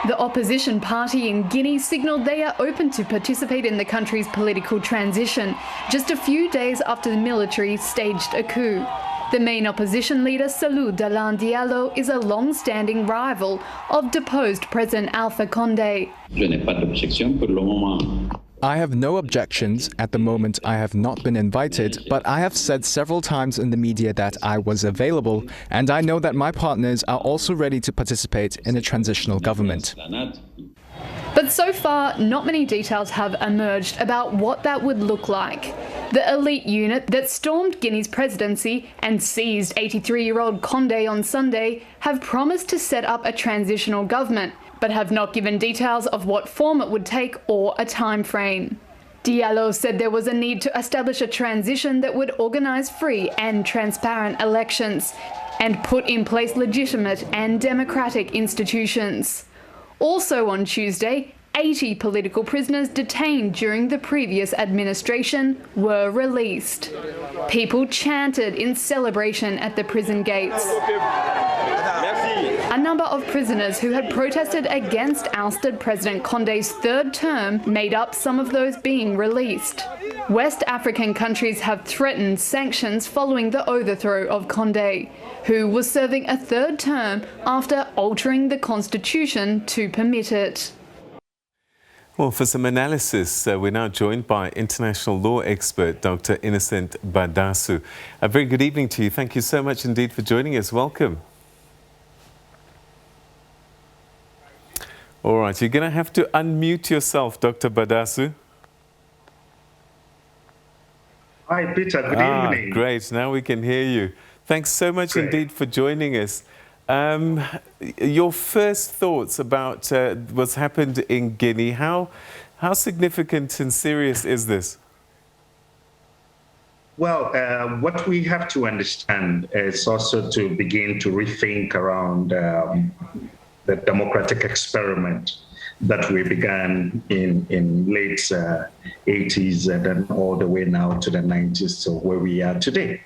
The opposition party in Guinea signalled they are open to participate in the country's political transition, just a few days after the military staged a coup. The main opposition leader, Salou Dalan Diallo, is a long-standing rival of deposed President Alpha Conde. I have no objections. At the moment, I have not been invited, but I have said several times in the media that I was available, and I know that my partners are also ready to participate in a transitional government. But so far, not many details have emerged about what that would look like. The elite unit that stormed Guinea's presidency and seized 83-year-old Conde on Sunday have promised to set up a transitional government, but have not given details of what form it would take or a time frame. Diallo said there was a need to establish a transition that would organise free and transparent elections and put in place legitimate and democratic institutions. Also on Tuesday, 80 political prisoners detained during the previous administration were released. People chanted in celebration at the prison gates. A number of prisoners who had protested against ousted President Conde's third term made up some of those being released. West African countries have threatened sanctions following the overthrow of Conde, who was serving a third term after altering the constitution to permit it. Well, for some analysis, we're now joined by international law expert Dr. Innocent Badasu. A very good evening to you. Thank you so much indeed for joining us. Welcome. All right, you're going to have to unmute yourself, Dr. Badasu. Hi, Peter. Good evening. Great. Now we can hear you. Thanks so much indeed for joining us. Your first thoughts about what's happened in Guinea, how significant and serious is this? Well, what we have to understand is also to begin to rethink around the democratic experiment that we began in late 80s and then all the way now to the 90s, so where we are today.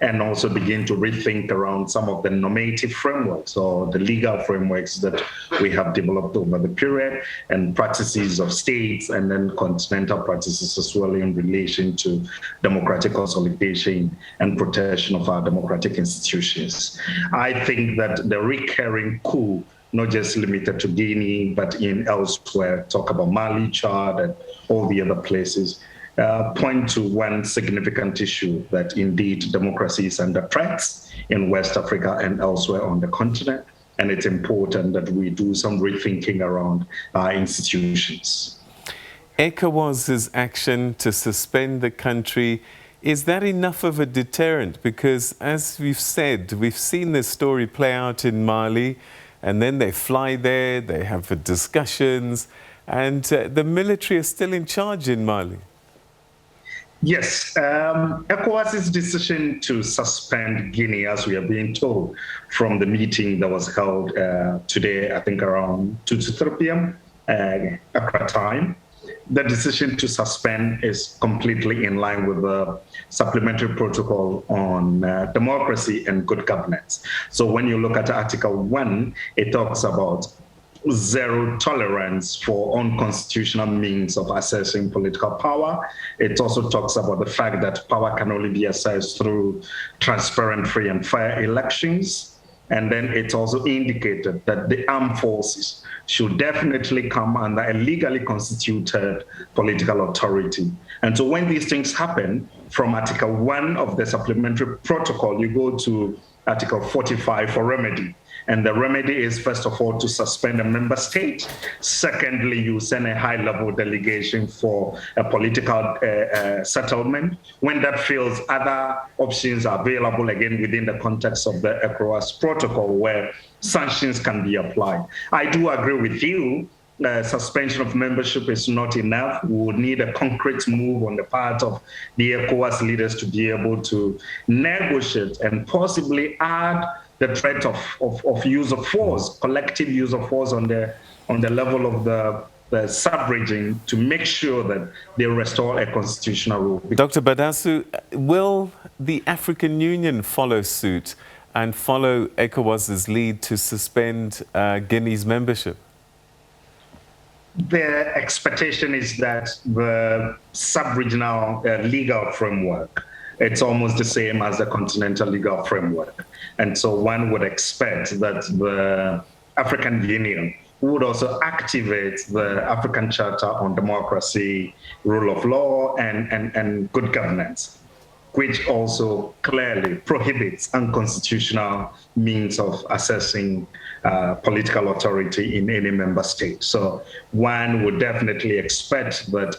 And also begin to rethink around some of the normative frameworks or the legal frameworks that we have developed over the period and practices of states and then continental practices as well in relation to democratic consolidation and protection of our democratic institutions. I think that the recurring coup, not just limited to Guinea, but in elsewhere, talk about Mali, Chad, and all the other places, point to one significant issue that indeed democracy is under threat in West Africa and elsewhere on the continent. And it's important that we do some rethinking around our institutions. ECOWAS's action to suspend the country, is that enough of a deterrent? Because as we've said, we've seen this story play out in Mali, and then they fly there, they have discussions, and the military is still in charge in Mali. Yes, ECOWAS's decision to suspend Guinea, as we are being told from the meeting that was held today, I think around 2 to 3 p.m. Accra time, the decision to suspend is completely in line with the supplementary protocol on democracy and good governance. So when you look at Article 1, it talks about zero tolerance for unconstitutional means of accessing political power. It also talks about the fact that power can only be accessed through transparent, free and fair elections. And then it's also indicated that the armed forces should definitely come under a legally constituted political authority. And so when these things happen, from Article 1 of the supplementary protocol, you go to Article 45 for remedy. And the remedy is, first of all, to suspend a member state. Secondly, you send a high-level delegation for a political settlement. When that fails, other options are available, again, within the context of the ECOWAS protocol, where sanctions can be applied. I do agree with you. Suspension of membership is not enough. We would need a concrete move on the part of the ECOWAS leaders to be able to negotiate and possibly add the threat of use of force, collective use of force on the level of the sub-region to make sure that they restore a constitutional rule. Dr. Badasu, will the African Union follow suit and follow ECOWAS's lead to suspend Guinea's membership? the expectation is that the sub-regional legal framework, it's almost the same as the continental legal framework. And so one would expect that the African Union would also activate the African Charter on Democracy, Rule of Law, and Good Governance, which also clearly prohibits unconstitutional means of assessing political authority in any member state. So one would definitely expect that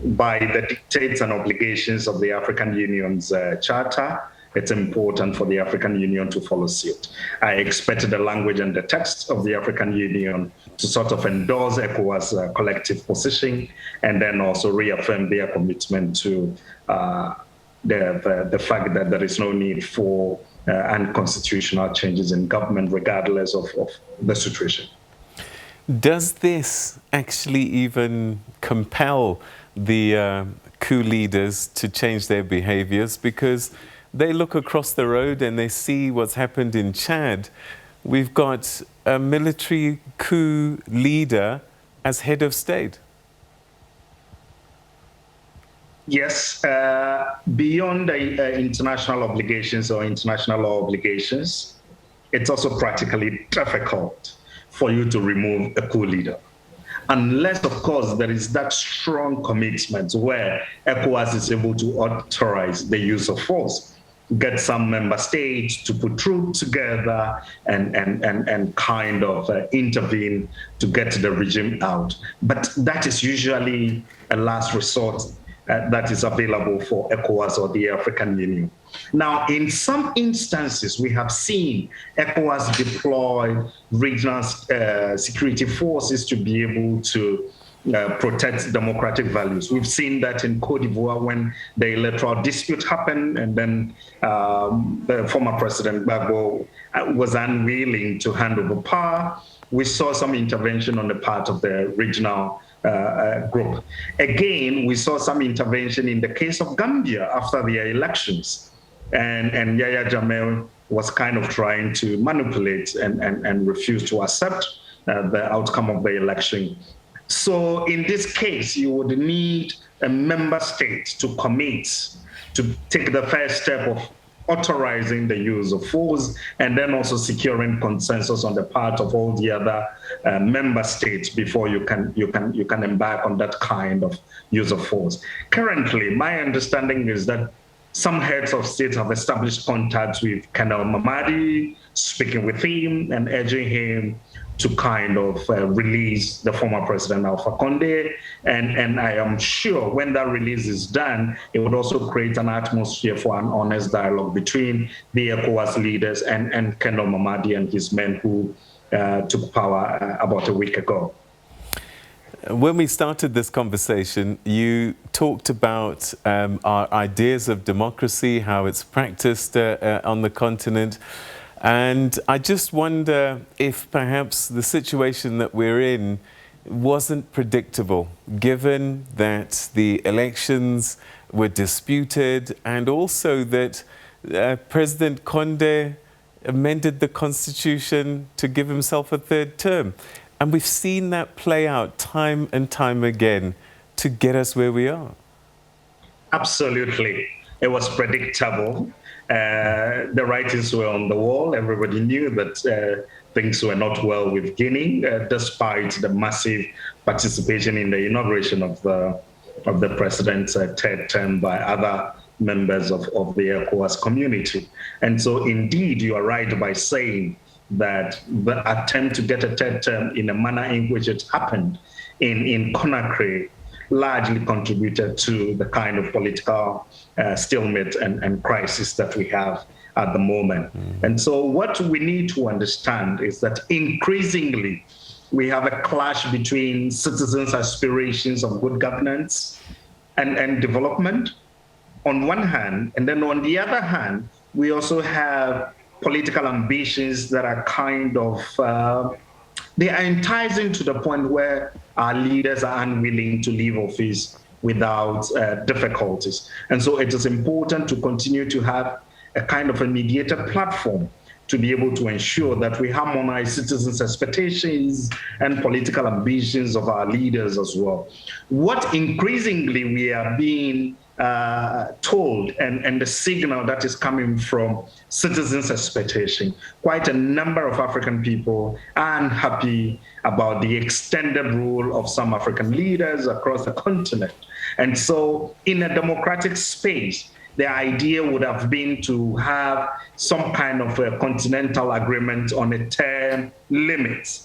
by the dictates and obligations of the African Union's charter, it's important for the African Union to follow suit. I expect the language and the text of the African Union to sort of endorse ECOWAS' collective position and then also reaffirm their commitment to the fact that there is no need for unconstitutional changes in government regardless of the situation. Does this actually even compel the coup leaders to change their behaviors? Because they look across the road and they see what's happened in Chad. We've got a military coup leader as head of state. Yes, beyond the international obligations or international law obligations, it's also practically difficult for you to remove a coup leader. Unless, of course, there is that strong commitment where ECOWAS is able to authorize the use of force, get some member states to put troops together and kind of intervene to get the regime out. But that is usually a last resort that is available for ECOWAS or the African Union. Now, in some instances, we have seen ECOWAS deploy regional security forces to be able to protect democratic values. We've seen that in Cote d'Ivoire when the electoral dispute happened, and then the former President Gbagbo was unwilling to hand over power. We saw some intervention on the part of the regional group. Again, we saw some intervention in the case of Gambia after the elections. And Yahya Jammeh was kind of trying to manipulate and refuse to accept the outcome of the election. So in this case, you would need a member state to commit to take the first step of authorizing the use of force and then also securing consensus on the part of all the other member states before you can embark on that kind of use of force. Currently, my understanding is that some heads of states have established contacts with Colonel Mamadi, speaking with him and urging him to kind of release the former President Alpha Conde. And I am sure when that release is done, it would also create an atmosphere for an honest dialogue between the ECOWAS leaders and Colonel Mamadi and his men who took power about a week ago. When we started this conversation, you talked about our ideas of democracy, how it's practiced on the continent. And I just wonder if perhaps the situation that we're in wasn't predictable, given that the elections were disputed and also that President Conde amended the constitution to give himself a third term. And we've seen that play out time and time again to get us where we are. Absolutely. It was predictable. The writings were on the wall. Everybody knew that things were not well with Guinea, despite the massive participation in the inauguration of the president's third term by other members of the ECOWAS community. And so indeed, you are right by saying that the attempt to get a third term in a manner in which it happened in Conakry largely contributed to the kind of political stalemate and crisis that we have at the moment. And so what we need to understand is that increasingly we have a clash between citizens' aspirations of good governance and development on one hand, and then on the other hand, we also have political ambitions that are kind of, they are enticing to the point where our leaders are unwilling to leave office without difficulties. And so it is important to continue to have a kind of a mediated platform to be able to ensure that we harmonize citizens' expectations and political ambitions of our leaders as well. What increasingly we are being told, and the signal that is coming from citizens' expectation, quite a number of African people are unhappy about the extended rule of some African leaders across the continent. And so in a democratic space, the idea would have been to have some kind of a continental agreement on a term limit.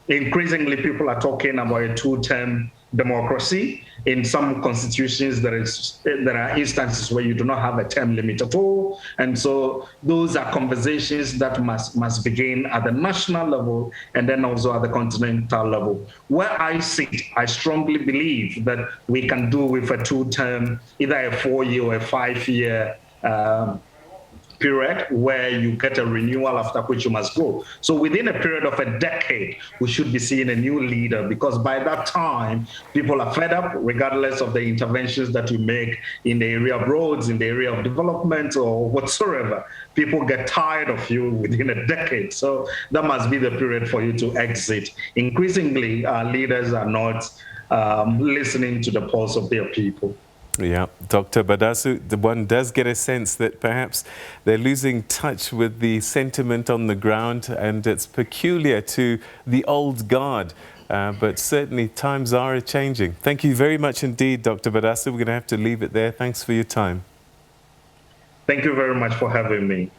Increasingly, people are talking about a two-term democracy. In some constitutions, there are instances where you do not have a term limit at all. And so those are conversations that must begin at the national level and then also at the continental level. Where I sit, I strongly believe that we can do with a two-term, either a 4-year or a 5-year period where you get a renewal after which you must go. So within a period of a decade, we should be seeing a new leader, because by that time, people are fed up, regardless of the interventions that you make in the area of roads, in the area of development or whatsoever. People get tired of you within a decade. So that must be the period for you to exit. Increasingly, our leaders are not listening to the pulse of their people. Yeah, Dr. Badasu, the one does get a sense that perhaps they're losing touch with the sentiment on the ground, and it's peculiar to the old guard. But certainly times are changing. Thank you very much indeed, Dr. Badasu. We're going to have to leave it there. Thanks for your time. Thank you very much for having me.